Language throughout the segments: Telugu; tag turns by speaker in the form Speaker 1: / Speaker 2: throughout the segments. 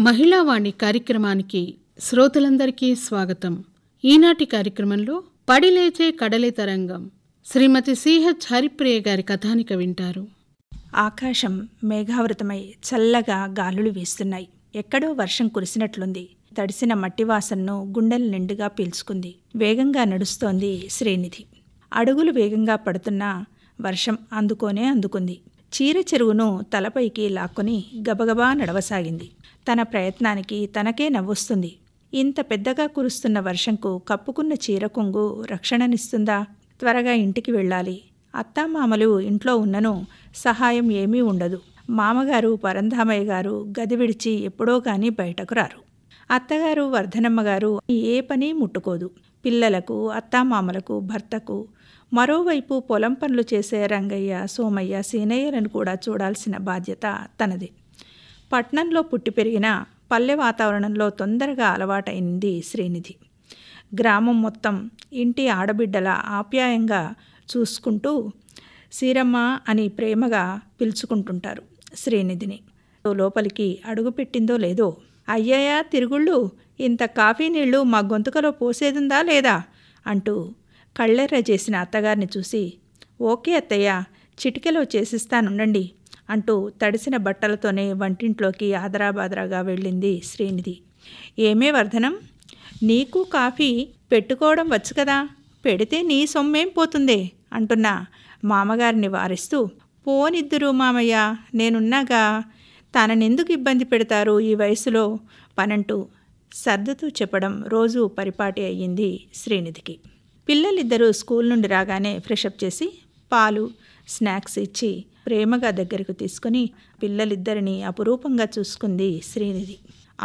Speaker 1: మహిళావాణి కార్యక్రమానికి శ్రోతలందరికీ స్వాగతం. ఈనాటి కార్యక్రమంలో పడిలేచే కడలి తరంగం శ్రీమతి సిహెచ్ హరిప్రియ గారి కథానిక వింటారు.
Speaker 2: ఆకాశం మేఘావృతమై చల్లగా గాలులు వీస్తున్నాయి. ఎక్కడో వర్షం కురిసినట్లుంది. తడిసిన మట్టి వాసనను గుండెల నిండుగా పీల్చుకుంది. వేగంగా నడుస్తోంది శ్రీనిధి. అడుగులు వేగంగా పడుతున్నా వర్షం అందుకుంది. చీర చెరువును తలపైకి లాక్కొని గబగబా నడవసాగింది. తన ప్రయత్నానికి తనకే నవ్వొస్తుంది. ఇంత పెద్దగా కురుస్తున్న వర్షంకు కప్పుకున్న చీర కొంగు రక్షణనిస్తుందా? త్వరగా ఇంటికి వెళ్ళాలి. అత్తామామలు ఇంట్లో ఉన్నను సహాయం ఏమీ ఉండదు. మామగారు పరంధామయ్య గారు గది విడిచి ఎప్పుడో గాని బయటకు రారు. అత్తగారు వర్ధనమ్మగారు ఏ పని ముట్టుకోదు. పిల్లలకు, అత్తామామలకు, భర్తకు, మరోవైపు పొలం పనులు చేసే రంగయ్య, సోమయ్య, సీనయ్యలను కూడా చూడాల్సిన బాధ్యత తనది. పట్నంలో పుట్టి పెరిగిన పల్లె వాతావరణంలో తొందరగా అలవాటైంది శ్రీనిధి. గ్రామం మొత్తం ఇంటి ఆడబిడ్డల ఆప్యాయంగా చూసుకుంటూ సీరమ్మ అని ప్రేమగా పిలుచుకుంటుంటారు శ్రీనిధిని. లోపలికి అడుగుపెట్టిందో లేదో, అయ్యయ్యా తిరుగుళ్ళు, ఇంత కాఫీ నీళ్లు మా గొంతుకలో పోసేదుందా లేదా అంటూ కళ్ళెర్ర చేసిన అత్తగారిని చూసి, ఓకే అత్తయ్య, చిటికెలో చేసిస్తానుండండి అంటూ తడిసిన బట్టలతోనే వంటింట్లోకి ఆదరాబాదరాగా వెళ్ళింది శ్రీనిధి. ఏమే వర్ధనం, నీకు కాఫీ పెట్టుకోవడం వచ్చు కదా, పెడితే నీ సొమ్మేం పోతుందే అంటున్న మామగారిని వారిస్తూ, పోనిద్దురు మామయ్య, నేనున్నాగా, తననెందుకు ఇబ్బంది పెడతారు ఈ వయసులో పనంటూ సర్దుతూ చెప్పడం రోజు పరిపాటి అయ్యింది శ్రీనిధికి. పిల్లలిద్దరూ స్కూల్ నుండి రాగానే ఫ్రెషప్ చేసి పాలు, స్నాక్స్ ఇచ్చి ప్రేమగా దగ్గరకు తీసుకుని పిల్లలిద్దరినీ అపురూపంగా చూసుకుంది శ్రీనిధి.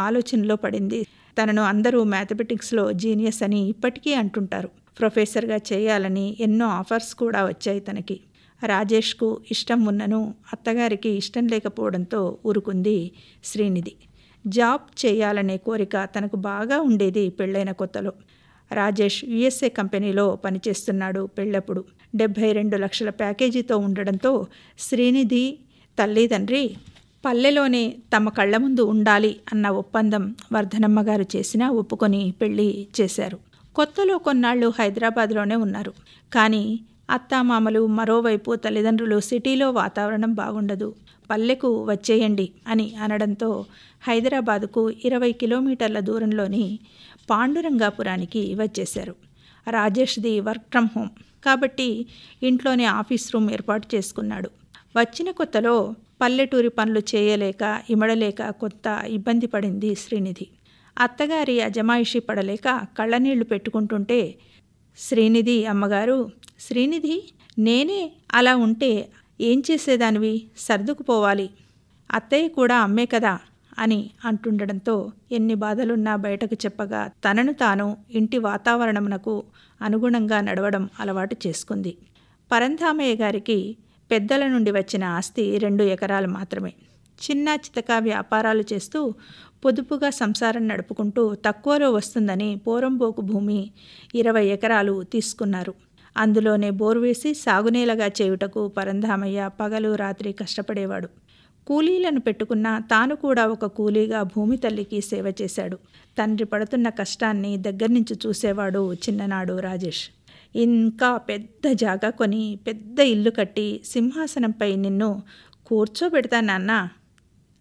Speaker 2: ఆలోచనలో పడింది. తనను అందరూ మ్యాథమెటిక్స్లో జీనియస్ అని ఇప్పటికీ అంటుంటారు. ప్రొఫెసర్గా చేయాలని ఎన్నో ఆఫర్స్ కూడా వచ్చాయి తనకి. రాజేష్కు ఇష్టం ఉన్నను అత్తగారికి ఇష్టం లేకపోవడంతో ఊరుకుంది శ్రీనిధి. జాబ్ చేయాలనే కోరిక తనకు బాగా ఉండేది పెళ్ళైన కొత్తలో. రాజేష్ యుఎస్ఏ కంపెనీలో పనిచేస్తున్నాడు. పెళ్ళప్పుడు 72 లక్షల ప్యాకేజీతో ఉండడంతో శ్రీనిధి తల్లిదండ్రి పల్లెలోనే తమ కళ్ళ ముందు ఉండాలి అన్న ఒప్పందం వర్ధనమ్మగారు చేసినా ఒప్పుకొని పెళ్లి చేశారు. కొత్తలో కొన్నాళ్ళు హైదరాబాద్లోనే ఉన్నారు. కానీ అత్తామామలు, మరోవైపు తల్లిదండ్రులు సిటీలో వాతావరణం బాగుండదు, పల్లెకు వచ్చేయండి అని అనడంతో హైదరాబాదుకు 20 కిలోమీటర్ల దూరంలోని పాండురంగాపురానికి వచ్చేశారు. రాజేష్ది వర్క్ ఫ్రమ్ హోమ్ కాబట్టి ఇంట్లోనే ఆఫీస్ రూమ్ ఏర్పాటు చేసుకున్నాడు. వచ్చిన కొత్తలో పల్లెటూరి పనులు చేయలేక, ఇమడలేక కొంత ఇబ్బంది పడింది శ్రీనిధి. అత్తగారి అజమాయిషీ పడలేక కళ్ళనీళ్లు పెట్టుకుంటుంటే శ్రీనిధి అమ్మగారు, శ్రీనిధి, నేనే అలా ఉంటే ఏం చేసేదానివి, సర్దుకుపోవాలి, అత్తయ్య కూడా అమ్మే కదా అని అంటుండడంతో ఎన్ని బాధలున్నా బయటకు చెప్పగా తనను తాను ఇంటి వాతావరణమునకు అనుగుణంగా నడవడం అలవాటు చేసుకుంది. పరంధామయ్య గారికి పెద్దల నుండి వచ్చిన ఆస్తి 2 ఎకరాలు మాత్రమే. చిన్న చితక వ్యాపారాలు చేస్తూ పొదుపుగా సంసారం నడుపుకుంటూ తక్కువలో వస్తుందని పోరంబోకు భూమి 20 ఎకరాలు తీసుకున్నారు. అందులోనే బోర్వేసి సాగునేలగా చేయుటకు పరంధామయ్య పగలు రాత్రి కష్టపడేవాడు. కూలీలను పెట్టుకున్నా తాను కూడా ఒక కూలీగా భూమి తల్లికి సేవ చేశాడు. తండ్రి పడుతున్న కష్టాన్ని దగ్గర నుంచి చూసేవాడు చిన్ననాడు రాజేష్. ఇంకా పెద్ద జాగా కొని పెద్ద ఇల్లు కట్టి సింహాసనంపై నిన్ను కూర్చోబెడతా నాన్న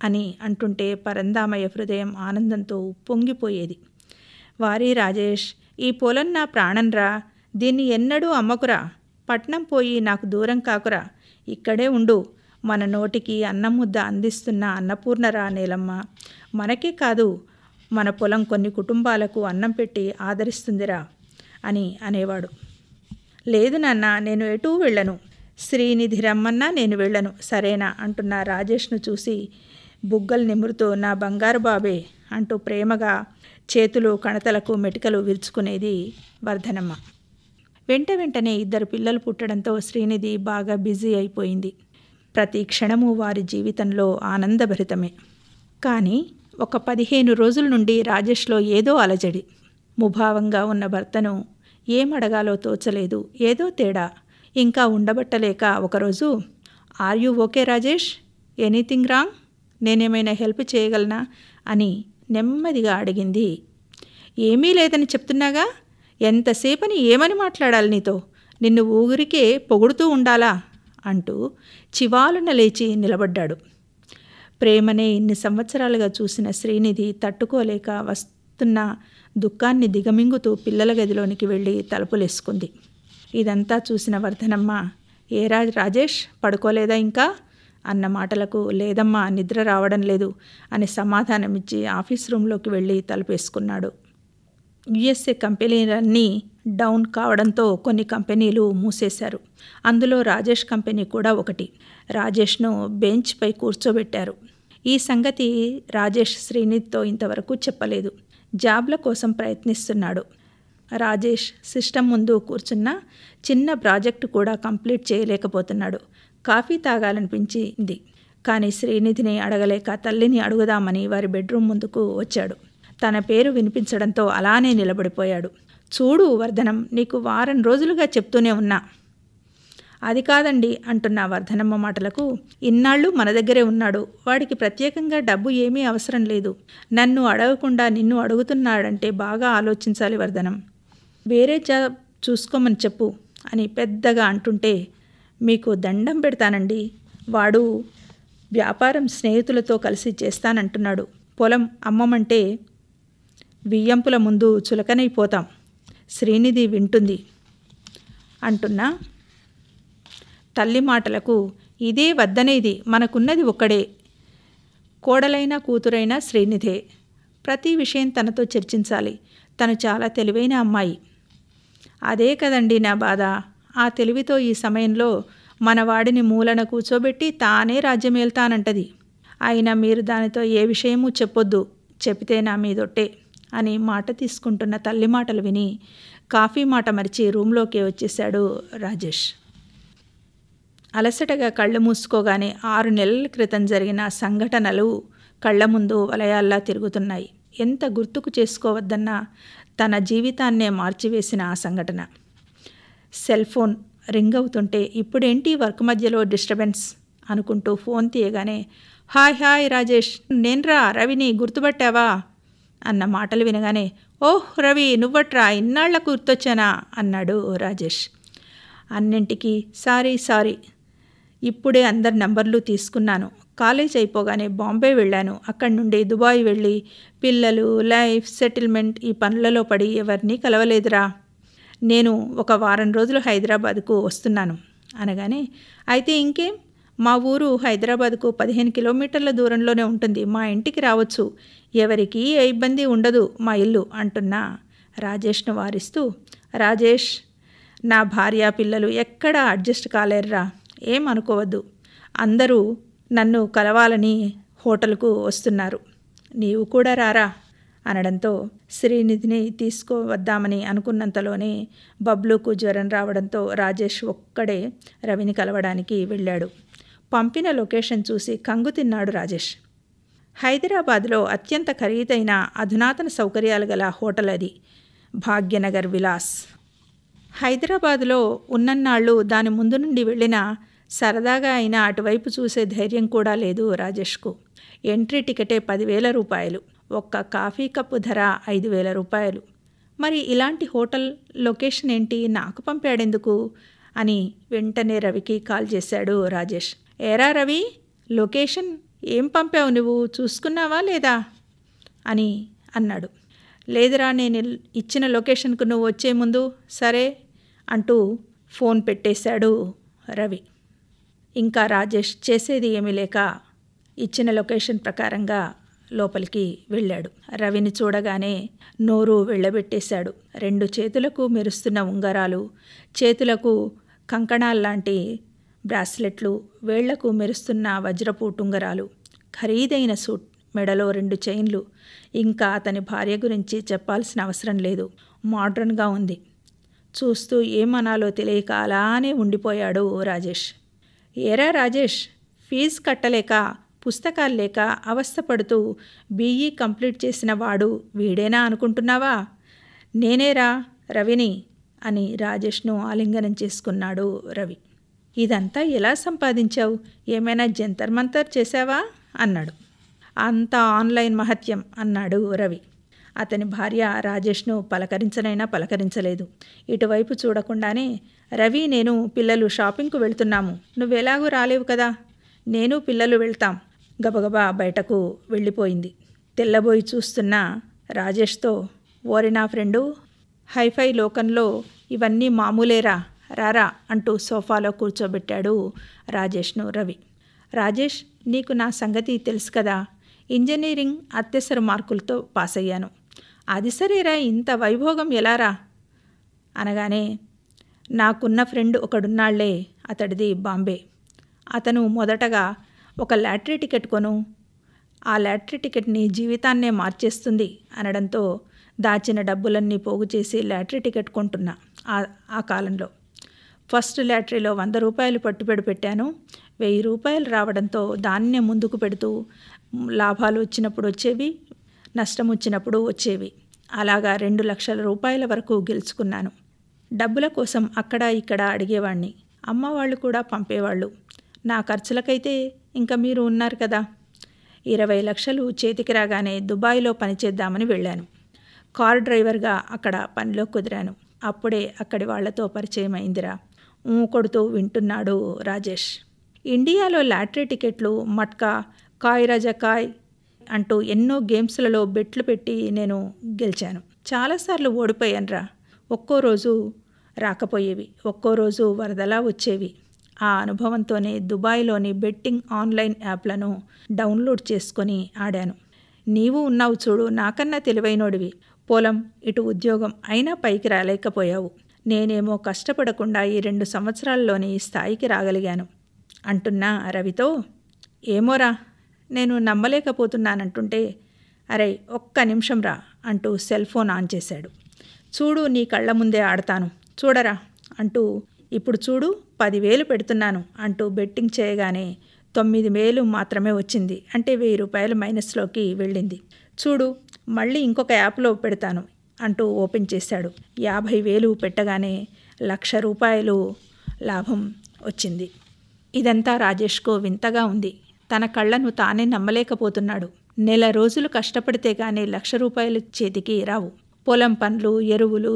Speaker 2: అని అంటుంటే పరంధామయ్య హృదయం ఆనందంతో పొంగిపోయేది. వారి రాజేష్, ఈ పొలం నా ప్రాణంరా, దీన్ని ఎన్నడూ అమ్మకురా, పట్నం పోయి నాకు దూరం కాకురా, ఇక్కడే ఉండు, మన నోటికి అన్నం ముద్ద అందిస్తున్న అన్నపూర్ణరా నేలమ్మ, మనకే కాదు మన పొలం కొన్ని కుటుంబాలకు అన్నం పెట్టి ఆదరిస్తుందిరా అని అనేవాడు. లేదు నాన్న, నేను ఎటూ వెళ్ళను, శ్రీనిధి రమ్మన్నా నేను వెళ్ళను, సరేనా అంటున్న రాజేష్ను చూసి బుగ్గలు నిమురుతూ నా బంగారు బాబే అంటూ ప్రేమగా చేతులు కణతలకు మెటికలు విరుచుకునేది వర్ధనమ్మ. వెంటనే 2 పిల్లలు పుట్టడంతో శ్రీనిధి బాగా బిజీ అయిపోయింది. ప్రతి క్షణము వారి జీవితంలో ఆనందభరితమే. కానీ ఒక 15 రోజుల నుండి రాజేష్లో ఏదో అలజడి. ముభావంగా ఉన్న భర్తను ఏమడగాలో తోచలేదు, ఏదో తేడా. ఇంకా ఉండబట్టలేక ఒకరోజు, are you okay Rajesh, anything wrong నేనేమైనా హెల్ప్ చేయగలనా అని నెమ్మదిగా అడిగింది. ఏమీ లేదని చెప్తున్నాగా, ఎంతసేపని ఏమని మాట్లాడాలి నీతో? నిన్ను ఊరికే పొగుడుతూ ఉండాలా అంటూ చివాలున లేచి నిలబడ్డాడు. ప్రేమనే ఇన్ని సంవత్సరాలుగా చూసిన శ్రీనిధి తట్టుకోలేక వస్తున్న దుఃఖాన్ని దిగమింగుతూ పిల్లల గదిలోనికి వెళ్ళి తలుపులేసుకుంది. ఇదంతా చూసిన వర్ధనమ్మ, ఏరా రాజేష్, పడుకోలేదా ఇంకా అన్న మాటలకు లేదమ్మా, నిద్ర రావడం లేదు అని సమాధానమిచ్చి ఆఫీస్ రూమ్లోకి వెళ్ళి తలుపేసుకున్నాడు. యుఎస్ఏ కంపెనీలన్నీ డౌన్ కావడంతో కొన్ని కంపెనీలు మూసేశారు. అందులో రాజేష్ కంపెనీ కూడా ఒకటి. రాజేష్ను బెంచ్పై కూర్చోబెట్టారు. ఈ సంగతి రాజేష్ శ్రీనిధితో ఇంతవరకు చెప్పలేదు. జాబ్ల కోసం ప్రయత్నిస్తున్నాడు. రాజేష్ సిస్టమ్ ముందు కూర్చున్న చిన్న ప్రాజెక్టు కూడా కంప్లీట్ చేయలేకపోతున్నాడు. కాఫీ తాగాలనిపించింది. కానీ శ్రీనిధిని అడగలేక తల్లిని అడుగుదామని వారి బెడ్రూమ్ ముందుకు వచ్చాడు. తన పేరు వినిపించడంతో అలానే నిలబడిపోయాడు. చూడు వర్ధనం, నీకు వారం రోజులుగా చెప్తూనే ఉన్నా. అది కాదండి అంటున్న వర్ధనమ్మ మాటలకు, ఇన్నాళ్ళు మన దగ్గరే ఉన్నాడు, వాడికి ప్రత్యేకంగా డబ్బు ఏమీ అవసరం లేదు. నన్ను అడగకుండా నిన్ను అడుగుతున్నాడంటే బాగా ఆలోచించాలి వర్ధనం. వేరే జాబ్ చూసుకోమని చెప్పు అని పెద్దగా అంటుంటే, మీకు దండం పెడతానండి, వాడు వ్యాపారం స్నేహితులతో కలిసి చేస్తానంటున్నాడు. పొలం అమ్మమంటే బియ్యంపుల ముందు చులకనైపోతాం. శ్రీనిధి వింటుంది అంటున్నా తల్లి మాటలకు, ఇదే వద్దనేది, మనకున్నది ఒక్కడే, కోడలైనా కూతురైనా శ్రీనిధే. ప్రతి విషయం తనతో చర్చించాలి. తను చాలా తెలివైన అమ్మాయి. అదే కదండి నా బాధ. ఆ తెలివితో ఈ సమయంలో మన వాడిని మూలన కూర్చోబెట్టి తానే రాజ్యమేల్తానంటది. అయినా మీరు దానితో ఏ విషయమూ చెప్పొద్దు, చెబితే నా మీదొట్టే అని మాట తీసుకుంటున్న తల్లి మాటలు విని కాఫీ మాట మరిచి రూమ్లోకి వచ్చేశాడు రాజేష్. అలసటగా కళ్ళు మూసుకోగానే 6 నెలల క్రితం జరిగిన సంఘటనలు కళ్ళ ముందు వలయాల్లా తిరుగుతున్నాయి. ఎంత గుర్తుకు చేసుకోవద్దన్నా తన జీవితాన్నే మార్చివేసిన ఆ సంఘటన. సెల్ ఫోన్ రింగ్ అవుతుంటే, ఇప్పుడేంటి వర్క్ మధ్యలో డిస్టర్బెన్స్ అనుకుంటూ ఫోన్ తీయగానే, హాయ్ రాజేష్, నేన్రా రవిని, గుర్తుపట్టావా అన్న మాటలు వినగానే, ఓహ్ రవి, నువ్వట్రా, ఇన్నాళ్లకు గుర్తొచ్చానా అన్నాడు రాజేష్. అన్నింటికీ సారీ, ఇప్పుడే అందరి నంబర్లు తీసుకున్నాను. కాలేజ్ అయిపోగానే బాంబే వెళ్ళాను. అక్కడి నుండి దుబాయ్ వెళ్ళి పిల్లలు, లైఫ్, సెటిల్మెంట్ ఈ పనులలో పడి ఎవరినీ కలవలేదురా. నేను ఒక వారం రోజులు హైదరాబాద్కు వస్తున్నాను అనగానే, అయితే ఇంకేం, మా ఊరు హైదరాబాద్కు 15 కిలోమీటర్ల దూరంలోనే ఉంటుంది. మా ఇంటికి రావచ్చు, ఎవరికీ ఏ ఇబ్బంది ఉండదు మా ఇల్లు అంటున్న రాజేష్ను వారిస్తూ, రాజేష్, నా భార్య పిల్లలు ఎక్కడా అడ్జస్ట్ కాలేరురా, ఏం అనుకోవద్దు. అందరూ నన్ను కలవాలని హోటల్కు వస్తున్నారు, నీవు కూడా రారా అనడంతో శ్రీనిధిని తీసుకువద్దామని అనుకున్నంతలోనే బబ్లుకు జ్వరం రావడంతో రాజేష్ ఒక్కడే రవిని కలవడానికి వెళ్ళాడు. పంపిన లొకేషన్ చూసి కంగు తిన్నాడు రాజేష్. హైదరాబాద్లో అత్యంత ఖరీదైన అధునాతన సౌకర్యాలు గల హోటల్ అది, భాగ్యనగర్ విలాస్. హైదరాబాద్లో ఉన్నన్నాళ్ళు దాని ముందు నుండి వెళ్ళినా సరదాగా అయినా అటువైపు చూసే ధైర్యం కూడా లేదు రాజేష్కు. ఎంట్రీ టికెటే 10,000 రూపాయలు, ఒక్క కాఫీ కప్పు ధర 5,000 రూపాయలు. మరి ఇలాంటి హోటల్ లొకేషన్ ఏంటి, నాకు పంపాడెందుకు అని వెంటనే రవికి కాల్ చేశాడు రాజేష్. ఏరా రవి, లొకేషన్ ఏం పంపావు, నువ్వు చూసుకున్నావా లేదా అని అన్నాడు. లేదురా, నేను ఇచ్చిన లొకేషన్కు నువ్వు వచ్చే ముందు సరే అంటూ ఫోన్ పెట్టేశాడు రవి. ఇంకా రాజేష్ చేసేది ఏమీ లేక ఇచ్చిన లొకేషన్ ప్రకారంగా లోపలికి వెళ్ళాడు. రవిని చూడగానే నోరు వెళ్ళబెట్టేశాడు. 2 చేతులకు మెరుస్తున్న ఉంగరాలు, చేతులకు కంకణాల్లాంటి బ్రాస్లెట్లు, వేళ్లకు మెరుస్తున్న వజ్రపు ఉంగరాలు, ఖరీదైన సూట్, మెడలో 2 చైన్లు. ఇంకా అతని భార్య గురించి చెప్పాల్సిన అవసరం లేదు. మోడ్రన్గా ఉంది. చూస్తూ ఏమనాలో తెలియక అలానే ఉండిపోయాడు రాజేష్. ఏరా రాజేష్, ఫీజు కట్టలేక, పుస్తకాలు లేక అవస్థపడుతూ BE కంప్లీట్ చేసిన వాడు వీడేనా అనుకుంటున్నావా? నేనేరా రవిని అని రాజేష్ను ఆలింగనం చేసుకున్నాడు రవి. ఇదంతా ఎలా సంపాదించావు, ఏమైనా జంతర్ మంతర్ చేశావా అన్నాడు. అంతా ఆన్లైన్ మహత్యం అన్నాడు రవి. అతని భార్య రాజేష్ను పలకరించనైనా పలకరించలేదు. ఇటువైపు చూడకుండానే, రవి, నేను పిల్లలు షాపింగ్కు వెళ్తున్నాము, నువ్వెలాగూ రాలేవు కదా, నేను పిల్లలు వెళ్తాం, గబగబా బయటకు వెళ్ళిపోయింది. తెల్లబోయి చూస్తున్న రాజేష్తో, ఓరి నా ఫ్రెండు, హైఫై లోకంలో ఇవన్నీ మామూలేరా, రారా అంటూ సోఫాలో కూర్చోబెట్టాడు రాజేష్ను రవి. రాజేష్, నీకు నా సంగతి తెలుసు కదా, ఇంజనీరింగ్ అత్యవసర మార్కులతో పాస్ అయ్యాను. అది సరేరా, ఇంత వైభోగం ఎలారా అనగానే, నాకున్న ఫ్రెండ్ ఒకడున్నాళ్లే, అతడిది బాంబే. అతను మొదటగా ఒక లాటరీ టికెట్ కొను, ఆ లాటరీ టికెట్ నీ జీవితాన్నే మార్చేస్తుంది అనడంతో దాచిన డబ్బులన్నీ పోగు చేసి లాటరీ టికెట్ కొంటున్నా. ఆ కాలంలో ఫస్ట్ లాటరీలో 100 రూపాయలు పట్టుబడి పెట్టాను. 1000 రూపాయలు రావడంతో దాన్నే ముందుకు పెడుతూ లాభాలు వచ్చినప్పుడు వచ్చేవి, నష్టం వచ్చినప్పుడు వచ్చేవి. అలాగా 2 లక్షల రూపాయల వరకు గెలుచుకున్నాను. డబ్బుల కోసం అక్కడ ఇక్కడ అడిగేవాణ్ణి, అమ్మ వాళ్ళు కూడా పంపేవాళ్ళు. నా ఖర్చులకైతే ఇంకా మీరు ఉన్నారు కదా. 20 లక్షలు చేతికి రాగానే దుబాయ్లో పనిచేద్దామని వెళ్ళాను. కార్ డ్రైవర్గా అక్కడ పనిలో కుదిరాను. అప్పుడే అక్కడి వాళ్లతో పరిచయం అయిందిరా. కొడుతూ వింటున్నాడు రాజేష్. ఇండియాలో లాటరీ టికెట్లు, మట్కా, కాయ్ రజకాయ్ అంటూ ఎన్నో గేమ్స్లలో బెట్లు పెట్టి నేను గెలిచాను. చాలాసార్లు ఓడిపోయానురా. ఒక్కో రోజు రాకపోయేవి, ఒక్కో రోజు వరదలా వచ్చేవి. ఆ అనుభవంతోనే దుబాయ్లోని బెట్టింగ్ ఆన్లైన్ యాప్లను డౌన్లోడ్ చేసుకొని ఆడాను. నీవు ఉన్నావు చూడు, నాకన్నా తెలివైనోడివి. పొలం, ఇటు ఉద్యోగం, అయినా పైకి రాలేకపోయావు. నేనేమో కష్టపడకుండా ఈ 2 సంవత్సరాల్లోని స్థాయికి రాగలిగాను అంటున్నా రవితో, ఏమోరా, నేను నమ్మలేకపోతున్నానంటుంటే, అరే ఒక్క నిమిషం రా అంటూ సెల్ ఫోన్ ఆన్ చేశాడు. చూడు, నీ కళ్ళ ముందే ఆడతాను, చూడరా అంటూ, ఇప్పుడు చూడు 10,000 పెడుతున్నాను అంటూ బెట్టింగ్ చేయగానే 9,000 మాత్రమే వచ్చింది. అంటే 1000 రూపాయలు మైనస్లోకి వెళ్ళింది. చూడు, మళ్ళీ ఇంకొక యాప్లో పెడతాను అంటూ ఓపెన్ చేశాడు. 50,000 పెట్టగానే 1,00,000 రూపాయలు లాభం వచ్చింది. ఇదంతా రాజేష్కు వింతగా ఉంది. తన కళ్ళను తానే నమ్మలేకపోతున్నాడు. నెల రోజులు కష్టపడితే కానీ 1,00,000 రూపాయలు చేతికి రావు. పొలం పనులు, ఎరువులు,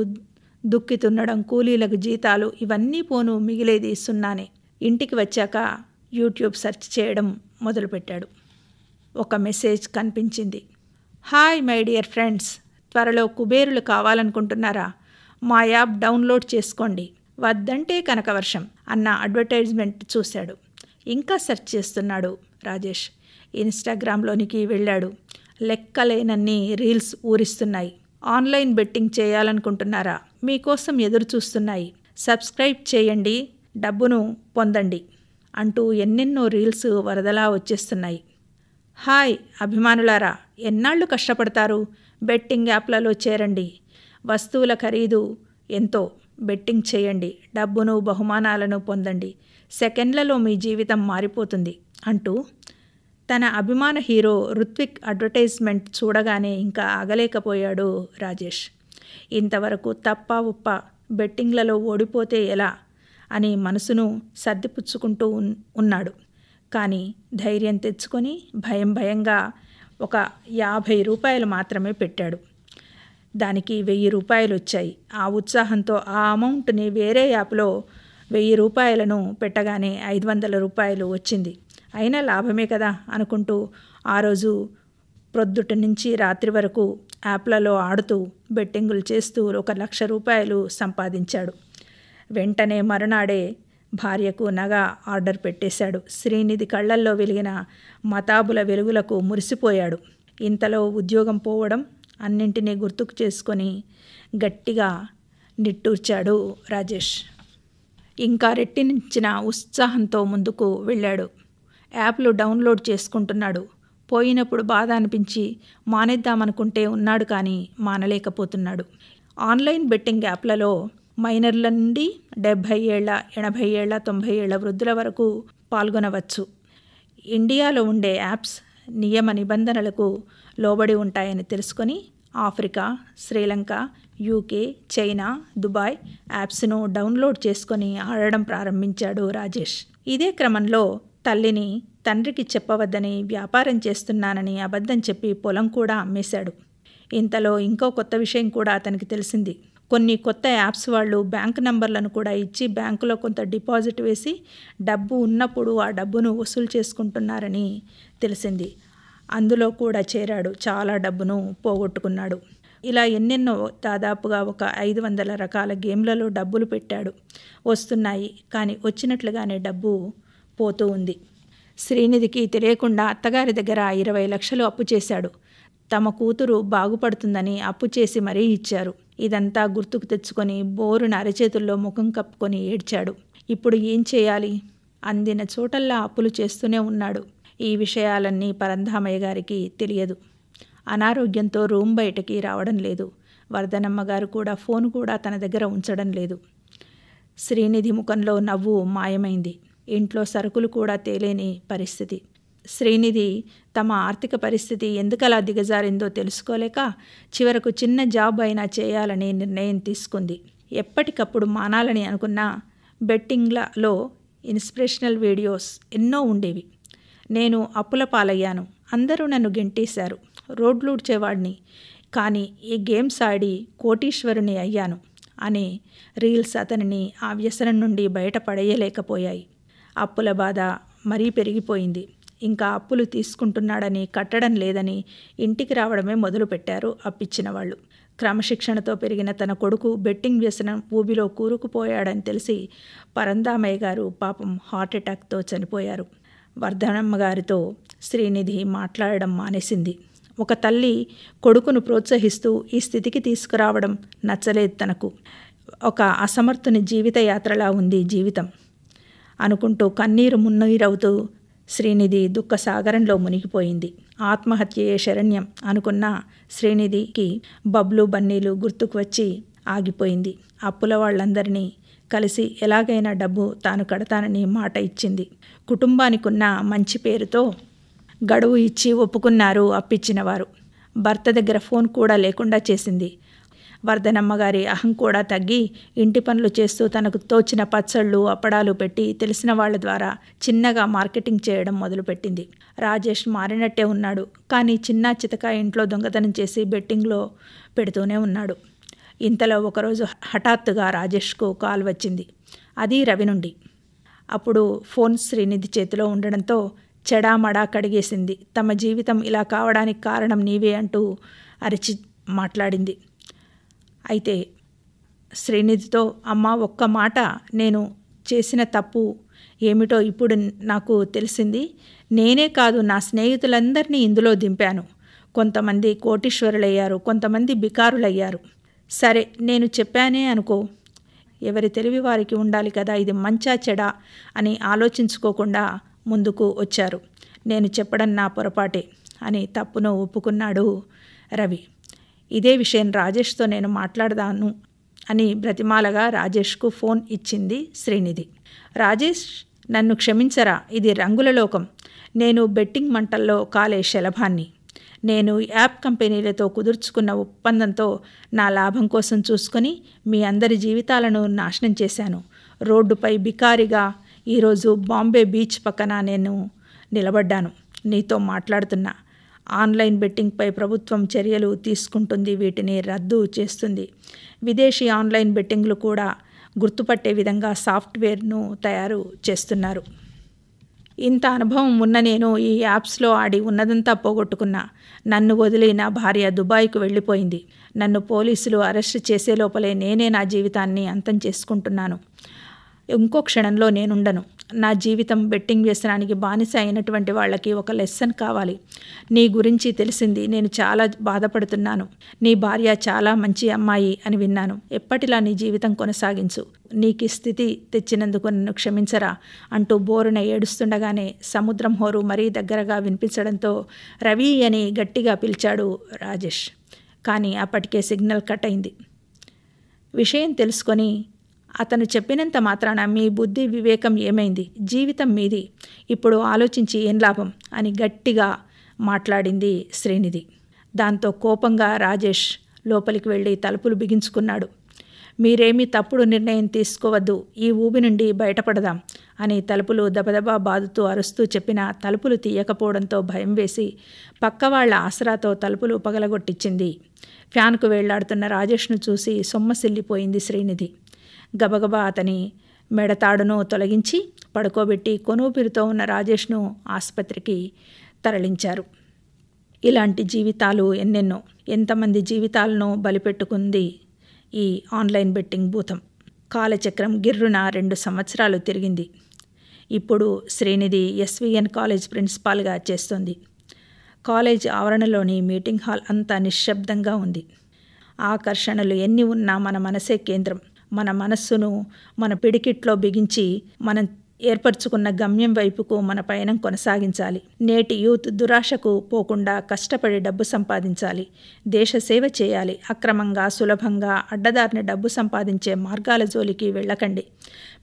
Speaker 2: దుక్కి తున్నడం, కూలీలకు జీతాలు, ఇవన్నీ పోను మిగిలేది సున్నానే. ఇంటికి వచ్చాక యూట్యూబ్ సెర్చ్ చేయడం మొదలుపెట్టాడు. ఒక మెసేజ్ కనిపించింది. హాయ్ మై డియర్ ఫ్రెండ్స్, త్వరలో కుబేరులు కావాలనుకుంటున్నారా? మా యాప్ డౌన్లోడ్ చేసుకోండి, వద్దంటే కనకవర్షం అన్న అడ్వర్టైజ్మెంట్ చూశాడు. ఇంకా సెర్చ్ చేస్తున్నాడు రాజేష్. ఇన్స్టాగ్రామ్లోనికి వెళ్ళాడు. లెక్కలేనన్ని రీల్స్ ఊరిస్తున్నాయి. ఆన్లైన్ బెట్టింగ్ చేయాలనుకుంటున్నారా? మీకోసం ఎదురు చూస్తున్నాయి. సబ్స్క్రైబ్ చేయండి, డబ్బును పొందండి అంటూ ఎన్నెన్నో రీల్స్ వరదలా వచ్చేస్తున్నాయి. హాయ్ అభిమానులారా, ఎన్నాళ్ళు కష్టపడతారు? బెట్టింగ్ యాప్లలో చేరండి. వస్తువుల ఖరీదు ఎంతో, బెట్టింగ్ చేయండి, డబ్బును బహుమానాలను పొందండి, సెకండ్లలో మీ జీవితం మారిపోతుంది అంటూ తన అభిమాన హీరో రుత్విక్ అడ్వర్టైజ్మెంట్ చూడగానే ఇంకా ఆగలేకపోయాడు రాజేష్. ఇంతవరకు తప్ప ఉప్ప బెట్టింగ్లలో ఓడిపోతే ఎలా అని మనసును సర్దిపుచ్చుకుంటూ ఉన్నాడు. కానీ ధైర్యం తెచ్చుకొని భయంగా ఒక 50 రూపాయలు మాత్రమే పెట్టాడు. దానికి 1000 రూపాయలు వచ్చాయి. ఆ ఉత్సాహంతో ఆ అమౌంట్ని వేరే యాప్లో 1000 రూపాయలను పెట్టగానే 500 రూపాయలు వచ్చింది. అయినా లాభమే కదా అనుకుంటూ ఆ రోజు ప్రొద్దుటి నుంచి రాత్రి వరకు యాప్లలో ఆడుతూ బెట్టింగులు చేస్తూ 1,00,000 రూపాయలు సంపాదించాడు. వెంటనే మరునాడే భార్యకు నగ ఆర్డర్ పెట్టేశాడు. శ్రీనిధి కళ్ళల్లో వెలిగిన మతాబుల వెలుగులకు మురిసిపోయాడు. ఇంతలో ఉద్యోగం పోవడం అన్నింటినీ గుర్తుకు చేసుకొని గట్టిగా నిట్టూర్చాడు రాజేష్. ఇంకా రెట్టించిన ఉత్సాహంతో ముందుకు వెళ్ళాడు. యాప్లు డౌన్లోడ్ చేసుకుంటున్నాడు. పోయినప్పుడు బాధ అనిపించి మానేద్దామనుకుంటే ఉన్నాడు, కానీ మానలేకపోతున్నాడు. ఆన్లైన్ బెట్టింగ్ యాప్లలో మైనర్ల నుండి 70 ఏళ్ల, 80 ఏళ్ల, 90 ఏళ్ల వృద్ధుల వరకు పాల్గొనవచ్చు. ఇండియాలో ఉండే యాప్స్ నియమ నిబంధనలకు లోబడి ఉంటాయని తెలుసుకొని Africa, Sri Lanka, UK, China, Dubai యాప్స్ను డౌన్లోడ్ చేసుకొని ఆడడం ప్రారంభించాడు రాజేష్. ఇదే క్రమంలో తల్లిని తండ్రికి చెప్పవద్దని వ్యాపారం చేస్తున్నానని అబద్ధం చెప్పి పొలం కూడా అమ్మేశాడు. ఇంతలో ఇంకో కొత్త విషయం కూడా అతనికి తెలిసింది. కొన్ని కొత్త యాప్స్ వాళ్ళు బ్యాంక్ నంబర్లను కూడా ఇచ్చి బ్యాంకులో కొంత డిపాజిట్ వేసి డబ్బు ఉన్నప్పుడు ఆ డబ్బును వసూలు చేసుకుంటున్నారని తెలిసింది. అందులో కూడా చేరాడు. చాలా డబ్బును పోగొట్టుకున్నాడు. ఇలా ఎన్నెన్నో, దాదాపుగా ఒక 500 రకాల గేమ్లలో డబ్బులు పెట్టాడు. వస్తున్నాయి, కానీ వచ్చినట్లుగానే డబ్బు పోతూ ఉంది. శ్రీనిధికి తెలియకుండా అత్తగారి దగ్గర 20 లక్షలు అప్పు చేశాడు. తమ కూతురు బాగుపడుతుందని అప్పు చేసి మరీ ఇచ్చారు. ఇదంతా గుర్తుకు తెచ్చుకొని బోరున అరచేతుల్లో ముఖం కప్పుకొని ఏడ్చాడు. ఇప్పుడు ఏం చేయాలి? అందిన చోటల్లా అప్పులు చేస్తూనే ఉన్నాడు. ఈ విషయాలన్నీ పరంధామయ్య గారికి తెలియదు. అనారోగ్యంతో రూమ్ బయటకి రావడం లేదు. వర్ధనమ్మ గారు కూడా ఫోన్ కూడా తన దగ్గర ఉంచడం లేదు. శ్రీనిధి ముఖంలో నవ్వు మాయమైంది. ఇంట్లో సరుకులు కూడా తేలేని పరిస్థితి. శ్రీనిధి తమ ఆర్థిక పరిస్థితి ఎందుకలా దిగజారిందో తెలుసుకోలేక చివరకు చిన్న జాబ్ అయినా చేయాలని నిర్ణయం తీసుకుంది. ఎప్పటికప్పుడు మానాలని అనుకున్న బెట్టింగ్లలో ఇన్స్పిరేషనల్ వీడియోస్ ఎన్నో ఉండేవి. నేను అప్పుల పాలయ్యాను, అందరూ నన్ను గెంటేశారు, రోడ్లూడ్చేవాడిని, కానీ ఈ గేమ్స్ ఆడి కోటీశ్వరుని అయ్యాను అనే రీల్స్ అతనిని ఆ వ్యసనం నుండి బయటపడేయలేకపోయాయి. అప్పుల బాధ మరీ పెరిగిపోయింది. ఇంకా అప్పులు తీసుకుంటున్నాడని, కట్టడం లేదని ఇంటికి రావడమే మొదలుపెట్టారు అప్పిచ్చిన వాళ్ళు. క్రమశిక్షణతో పెరిగిన తన కొడుకు బెట్టింగ్ వ్యసనం ఊబిలో కూరుకుపోయాడని తెలిసి పరంధామయ్య గారు పాపం హార్ట్అటాక్తో చనిపోయారు. వర్ధనమ్మ గారితో శ్రీనిధి మాట్లాడడం మానేసింది. ఒక తల్లి కొడుకును ప్రోత్సహిస్తూ ఈ స్థితికి తీసుకురావడం నచ్చలేదు తనకు. ఒక అసమర్థుని జీవిత యాత్రలా ఉంది జీవితం అనుకుంటూ కన్నీరు మున్నీరవుతూ శ్రీనిధి దుఃఖ సాగరంలో మునిగిపోయింది. ఆత్మహత్యయే శరణ్యం అనుకున్న శ్రీనిధికి బబ్లు బన్నీలు గుర్తుకు వచ్చి ఆగిపోయింది. అప్పుల వాళ్ళందరినీ కలిసి ఎలాగైనా డబ్బు తాను కడతానని మాట ఇచ్చింది. కుటుంబానికున్న మంచి పేరుతో గడువు ఇచ్చి ఒప్పుకున్నారు అప్పిచ్చినవారు. భర్త దగ్గర ఫోన్ కూడా లేకుండా చేసింది. వర్ధనమ్మ గారి అహం కూడా తగ్గి ఇంటి పనులు చేస్తూ తనకు తోచిన పచ్చళ్ళు, అప్పడాలు పెట్టి తెలిసిన వాళ్ళ ద్వారా చిన్నగా మార్కెటింగ్ చేయడం మొదలుపెట్టింది. రాజేష్ మారినట్టే ఉన్నాడు, కానీ చిన్న చితక ఇంట్లో దొంగతనం చేసి బెట్టింగ్లో పెడుతూనే ఉన్నాడు. ఇంతలో ఒకరోజు హఠాత్తుగా రాజేష్కు కాల్ వచ్చింది. అది రవి నుండి. అప్పుడు ఫోన్ శ్రీనిధి చేతిలో ఉండడంతో చెడామడా కడిగేసింది. తమ జీవితం ఇలా కావడానికి కారణం నీవే అంటూ అరిచి మాట్లాడింది. అయితే శ్రీనిధితో, అమ్మ ఒక్క మాట, నేను చేసిన తప్పు ఏమిటో ఇప్పుడు నాకు తెలిసింది. నేనే కాదు, నా స్నేహితులందరినీ ఇందులో దింపాను. కొంతమంది కోటీశ్వరులయ్యారు, కొంతమంది బికారులయ్యారు. సరే, నేను చెప్పానే అనుకో, ఎవరి తెలివి వారికి ఉండాలి కదా, ఇది మంచా చెడా అని ఆలోచించుకోకుండా ముందుకు వచ్చారు. నేను చెప్పడం నా పొరపాటే అని తప్పును ఒప్పుకున్నాడు రవి. ఇదే విషయం రాజేష్తో నేను మాట్లాడదాను అని బ్రతిమాలగా రాజేష్కు ఫోన్ ఇచ్చింది శ్రీనిధి. రాజేష్, నన్ను క్షమించరా, ఇది రంగుల లోకం. నేను బెట్టింగ్ మంటల్లో కాలే శలభాన్ని. నేను యాప్ కంపెనీలతో కుదుర్చుకున్న ఒప్పందంతో నా లాభం కోసం చూసుకొని మీ అందరి జీవితాలను నాశనం చేశాను. రోడ్డుపై బికారిగా ఈరోజు బాంబే బీచ్ పక్కన నేను నిలబడ్డాను, నీతో మాట్లాడుతున్నా. ఆన్లైన్ బెట్టింగ్పై ప్రభుత్వం చర్యలు తీసుకుంటుంది, వీటిని రద్దు చేస్తుంది. విదేశీ ఆన్లైన్ బెట్టింగ్లు కూడా గుర్తుపట్టే విధంగా సాఫ్ట్వేర్ను తయారు చేస్తున్నారు. ఇంత అనుభవం ఉన్న నేను ఈ యాప్స్లో ఆడి ఉన్నదంతా పోగొట్టుకున్నా. నన్ను వదిలి నా భార్య దుబాయ్కు వెళ్ళిపోయింది. నన్ను పోలీసులు అరెస్ట్ చేసే లోపలే నేనే నా జీవితాన్ని అంతం చేసుకుంటున్నాను. ఇంకో క్షణంలో నేనుండను. నా జీవితం బెట్టింగ్ వ్యసనానికి బానిస అయినటువంటి వాళ్ళకి ఒక లెసన్ కావాలి. నీ గురించి తెలిసింది, నేను చాలా బాధపడుతున్నాను. నీ భార్య చాలా మంచి అమ్మాయి అని విన్నాను. ఎప్పటిలా నీ జీవితం కొనసాగించు. నీకు స్థితి తెచ్చినందుకు నన్ను క్షమించరా అంటూ బోరున ఏడుస్తుండగానే సముద్రం హోరు మరీ దగ్గరగా వినిపించడంతో రవి అని గట్టిగా పిలిచాడు రాజేష్. కానీ అప్పటికే సిగ్నల్ కట్ అయింది. విషయం తెలుసుకొని, అతను చెప్పినంత మాత్రాన మీ బుద్ధి వివేకం ఏమైంది? జీవితం మీది, ఇప్పుడు ఆలోచించి ఏం లాభం అని గట్టిగా మాట్లాడింది శ్రీనిధి. దాంతో కోపంగా రాజేష్ లోపలికి వెళ్ళి తలుపులు బిగించుకున్నాడు. మీరేమీ తప్పుడు నిర్ణయం తీసుకోవద్దు, ఈ ఊబి నుండి బయటపడదాం అని తలుపులు దబదబా బాదుతూ అరుస్తూ చెప్పినా తలుపులు తీయకపోవడంతో భయం వేసి పక్కవాళ్ల ఆసరాతో తలుపులు పగలగొట్టించింది. ఫ్యాన్కు వేళ్లాడుతున్న రాజేష్ను చూసి సొమ్మసిల్లిపోయింది శ్రీనిధి. గబగబా అతని మెడతాడును తొలగించి పడుకోబెట్టి కొనూపిరితో ఉన్న రాజేష్ను ఆసుపత్రికి తరలించారు. ఇలాంటి జీవితాలు ఎన్నెన్నో, ఎంతమంది జీవితాలను బలిపెట్టుకుంది ఈ ఆన్లైన్ బెట్టింగ్ భూతం. కాలచక్రం గిర్రున 2 సంవత్సరాలు తిరిగింది. ఇప్పుడు శ్రీనిధి SVN కాలేజ్ ప్రిన్సిపాల్గా చేస్తోంది. కాలేజ్ ఆవరణలోని మీటింగ్ హాల్ అంతా నిశ్శబ్దంగా ఉంది. ఆకర్షణలు ఎన్ని ఉన్నా మన మనసే కేంద్రం. మన మనస్సును మన పిడికిట్లో బిగించి మనం ఏర్పరచుకున్న గమ్యం వైపుకు మన పయనం కొనసాగించాలి. నేటి యూత్ దురాశకు పోకుండా కష్టపడి డబ్బు సంపాదించాలి, దేశ సేవ చేయాలి. అక్రమంగా సులభంగా అడ్డదారిన డబ్బు సంపాదించే మార్గాల జోలికి వెళ్ళకండి.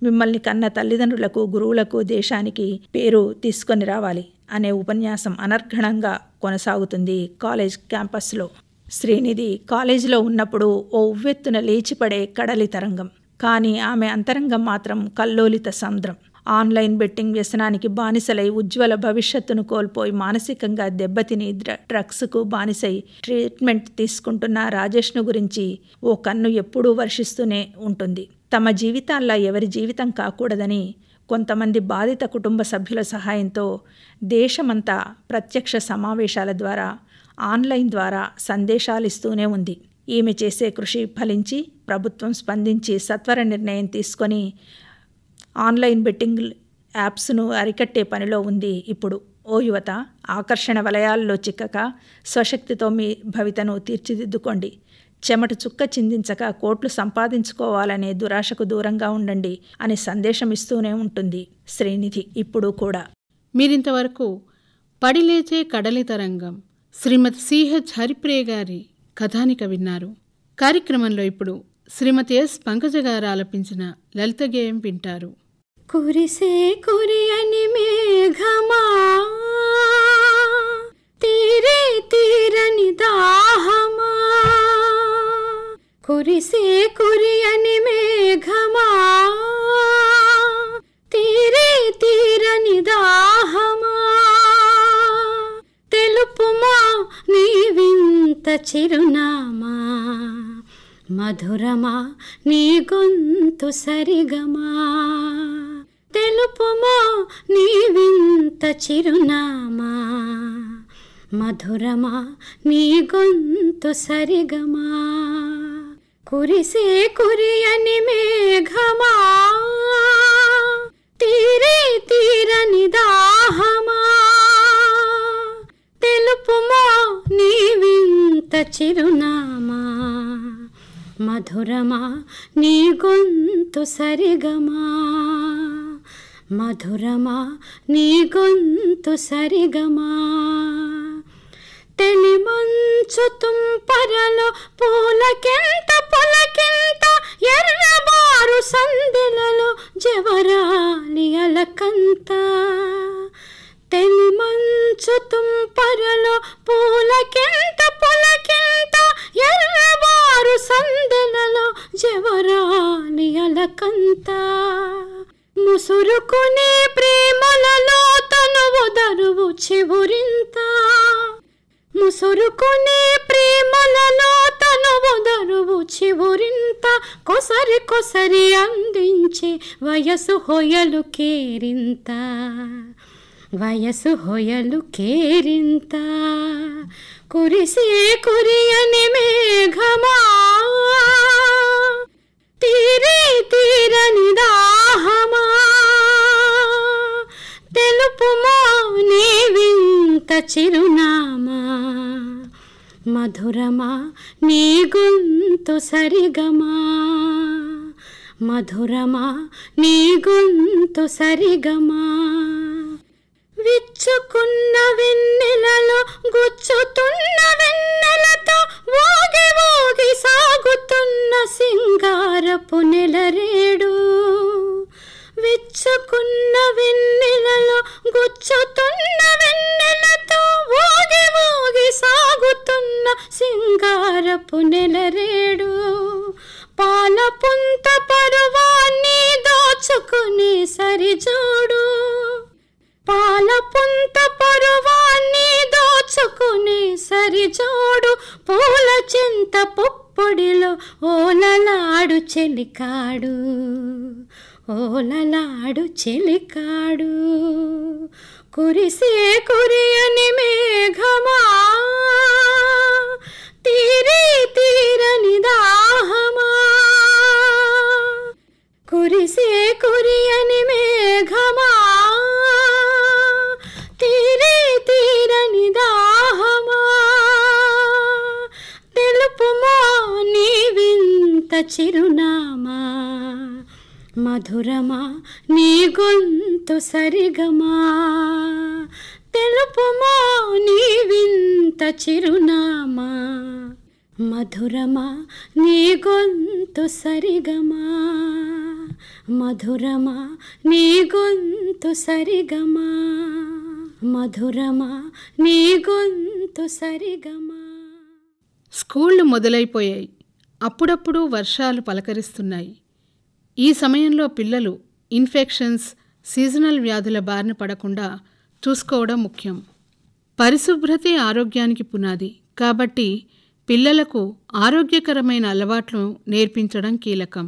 Speaker 2: మిమ్మల్ని కన్న తల్లిదండ్రులకు, గురువులకు, దేశానికి పేరు తీసుకొని రావాలి అనే ఉపన్యాసం అనర్ఘణంగా కొనసాగుతుంది కాలేజ్ క్యాంపస్లో. శ్రీనిధి కాలేజీలో ఉన్నప్పుడు ఓ ఉవ్వెత్తున లేచిపడే కడలి తరంగం. కానీ ఆమె అంతరంగం మాత్రం కల్లోలిత సముద్రం. ఆన్లైన్ బెట్టింగ్ వ్యసనానికి బానిసలై ఉజ్వల భవిష్యత్తును కోల్పోయి మానసికంగా దెబ్బతిని డ్రగ్స్కు బానిసై ట్రీట్మెంట్ తీసుకుంటున్న రాజేష్ను గురించి ఓ కన్ను ఎప్పుడూ వర్షిస్తూనే ఉంటుంది. తమ జీవితాల్లో ఎవరి జీవితం కాకూడదని కొంతమంది బాధిత కుటుంబ సభ్యుల సహాయంతో దేశమంతా ప్రత్యక్ష సమావేశాల ద్వారా, ఆన్లైన్ ద్వారా సందేశాలిస్తూనే ఉంది. ఈమె చేసే కృషి ఫలించి ప్రభుత్వం స్పందించి సత్వర నిర్ణయం తీసుకొని ఆన్లైన్ బెట్టింగ్ యాప్స్ను అరికట్టే పనిలో ఉంది. ఇప్పుడు ఓ యువత, ఆకర్షణ వలయాల్లో చిక్కక స్వశక్తితో మీ భవితను తీర్చిదిద్దుకోండి. చెమట చుక్క చిందించక కోట్లు సంపాదించుకోవాలనే దురాశకు దూరంగా ఉండండి అని సందేశం ఇస్తూనే ఉంటుంది శ్రీనిధి ఇప్పుడు కూడా.
Speaker 1: మీరింతవరకు పడిలేచే కడలి తరంగం శ్రీమతి CH హరిప్రియ గారి కథానిక విన్నారు. కార్యక్రమంలో ఇప్పుడు శ్రీమతి S పంకజ గారు ఆలపించిన లలిత గేయం వింటారు.
Speaker 3: కురిసే కురియని మేఘమా, తీరే తీరని దాహమా, కురిసే కురియని మేఘమా, తీరే తీరని దాహమా, తెలుపుమా నీవింత చిరునామా, మధురమా నీ గొంతు సరిగమా, తెలుపుమా నీవింత చిరునామా, మధురమా నీ గొంతు సరిగమా, కురిసే కురియని మేఘమా, తీరే తీరని దాహమా, తెలుపుమా నీవింత చిరునామా, మధురమా నీ గొంతు సరిగమా, మధురమా నీ గొంతు సరిగమా, తెలిమంచు తుంపరలో పూలకెంత పులకెంత, ఎర్రబారు సందెలలో జవరాలి అలకంత, తెలిమంచు తుంపరలో పూలకెంత పులకెంత, ఎర్రబారు సందెలలో జవరాలి అలకంత, ముసురుకునే ప్రేమలలో తనువు దరువు చివురింత, ముసురుకునే ప్రేమలలో తనువు దరువు చివురింత, కొసరి కొసరి అందించే వయసు హొయలు కేరింత, వయసు హొయలు కేరింత, కురిసే కురియని మేఘమా, తీరే తీరని దాహమా, తెలుపుమా నీవింత చిరునామా, మధురమా నీ గొంతు సరిగమా, మధురమా నీ గొంతు సరిగమా, విచ్చుకున్న వెన్నెలలో గుచ్చుతున్న వెన్నెలతో ఊగి ఊగి సాగుతున్న సింగారపు నెలరేడు, విచ్చుకున్న వెన్నెలలో గుచ్చుతున్న వెన్నెలతో ఊగి ఊగి సాగుతున్న సింగారపు నెలరేడు, పాలపు పుంత పరువాన్ని దోచుకునే సరిజోడు పూల చింత పుప్పొడిలో ఓలలాడు చెలికాడు, ఓలలాడు చెలికాడు. కురిసే కురియని మేఘమా, తీరే తీరని దాహమా. కురిసే కురియని మేఘమా, తీరే తీరని దాహమా. తెలుపుమో నీ వింత చిరునామా, మధురమా నీ గొంతు సరిగమా. తెలుపుమో నీ వింత చిరునామా, మధురమా నీ గొంతు సరిగమా. మధురమా నీ గొంతు సరిగమా, మధురమా నీ గొంతు సరిగమా.
Speaker 1: స్కూళ్లు మొదలైపోయాయి. అప్పుడప్పుడు వర్షాలు పలకరిస్తున్నాయి. ఈ సమయంలో పిల్లలు ఇన్ఫెక్షన్స్, సీజనల్ వ్యాధుల బారిన పడకుండా చూసుకోవడం ముఖ్యం. పరిశుభ్రతే ఆరోగ్యానికి పునాది. కాబట్టి పిల్లలకు ఆరోగ్యకరమైన అలవాట్లు నేర్పించడం కీలకం.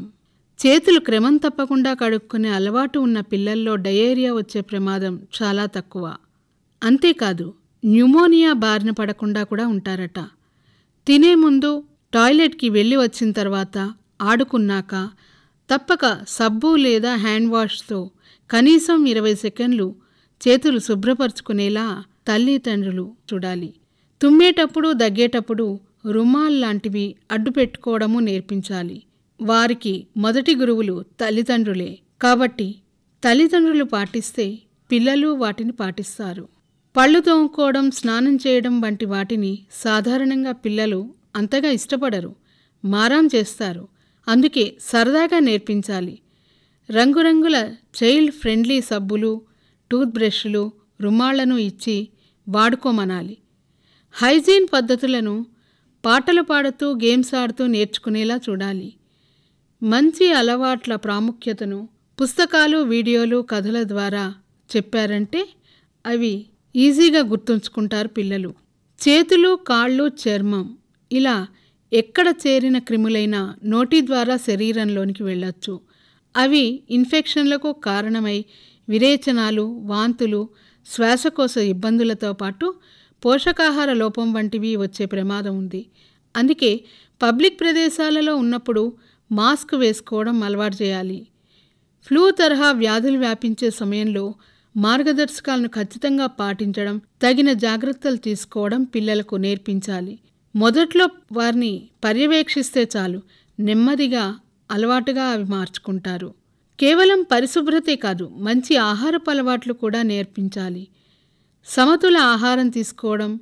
Speaker 1: చేతులు క్రమం తప్పకుండా కడుక్కునే అలవాటు ఉన్న పిల్లల్లో డయేరియా వచ్చే ప్రమాదం చాలా తక్కువ. అంతేకాదు న్యూమోనియా బారిన పడకుండా కూడా ఉంటారట. తినే ముందు, టాయిలెట్కి వెళ్ళి వచ్చిన తర్వాత, ఆడుకున్నాక తప్పక సబ్బు లేదా హ్యాండ్ వాష్తో కనీసం 20 సెకండ్లు చేతులు శుభ్రపరుచుకునేలా తల్లిదండ్రులు చూడాలి. తుమ్మేటప్పుడు, దగ్గేటప్పుడు రుమాల్ లాంటివి అడ్డు పెట్టుకోవడము నేర్పించాలి. వారికి మొదటి గురువులు తల్లిదండ్రులే. కాబట్టి తల్లిదండ్రులు పాటిస్తే పిల్లలు వాటిని పాటిస్తారు. పళ్ళు తోముకోవడం, స్నానం చేయడం వంటి వాటిని సాధారణంగా పిల్లలు అంతగా ఇష్టపడరు, మారం చేస్తారు. అందుకే సరదాగా నేర్పించాలి. రంగురంగుల చైల్డ్ ఫ్రెండ్లీ సబ్బులు, టూత్ బ్రష్లు, రుమాళ్లను ఇచ్చి వాడుకోమనాలి. హైజీన్ పద్ధతులను పాటలు పాడుతూ, గేమ్స్ ఆడుతూ నేర్చుకునేలా చూడాలి. మంచి అలవాట్ల ప్రాముఖ్యతను పుస్తకాలు, వీడియోలు, కథల ద్వారా చెప్పారంటే అవి ఈజీగా గుర్తుంచుకుంటారు పిల్లలు. చేతులు, కాళ్ళు, చర్మం ఇలా ఎక్కడ చేరిన క్రిములైనా నోటి ద్వారా శరీరంలోనికి వెళ్ళొచ్చు. అవి ఇన్ఫెక్షన్లకు కారణమై విరేచనాలు, వాంతులు, శ్వాసకోశ ఇబ్బందులతో పాటు పోషకాహార లోపం వంటివి వచ్చే ప్రమాదం ఉంది. అందుకే పబ్లిక్ ప్రదేశాలలో ఉన్నప్పుడు మాస్క్ వేసుకోవడం అలవాటు చేయాలి. ఫ్లూ తరహా వ్యాధులు వ్యాపించే సమయంలో మార్గదర్శకాలను ఖచ్చితంగా పాటించడం, తగిన జాగ్రత్తలు తీసుకోవడం పిల్లలకు నేర్పించాలి. మొదట్లో వారిని పర్యవేక్షిస్తే చాలు, నెమ్మదిగా అలవాటుగా అవి మార్చుకుంటారు. కేవలం పరిశుభ్రతే కాదు, మంచి ఆహారపు అలవాట్లు కూడా నేర్పించాలి. సమతుల ఆహారం తీసుకోవడం,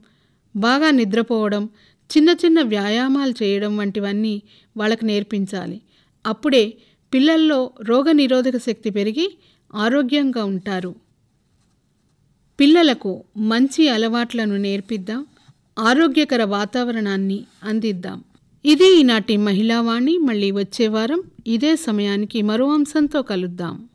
Speaker 1: బాగా నిద్రపోవడం, చిన్న చిన్న వ్యాయామాలు చేయడం వంటివన్నీ వాళ్ళకు నేర్పించాలి. అప్పుడే పిల్లల్లో రోగనిరోధక శక్తి పెరిగి ఆరోగ్యంగా ఉంటారు. పిల్లలకు మంచి అలవాట్లను నేర్పిద్దాం, ఆరోగ్యకర వాతావరణాన్ని అందిద్దాం. ఇది ఈనాటి మహిళావాణి. మళ్ళీ వచ్చే వారం ఇదే సమయానికి మరో అంశంతో కలుద్దాం.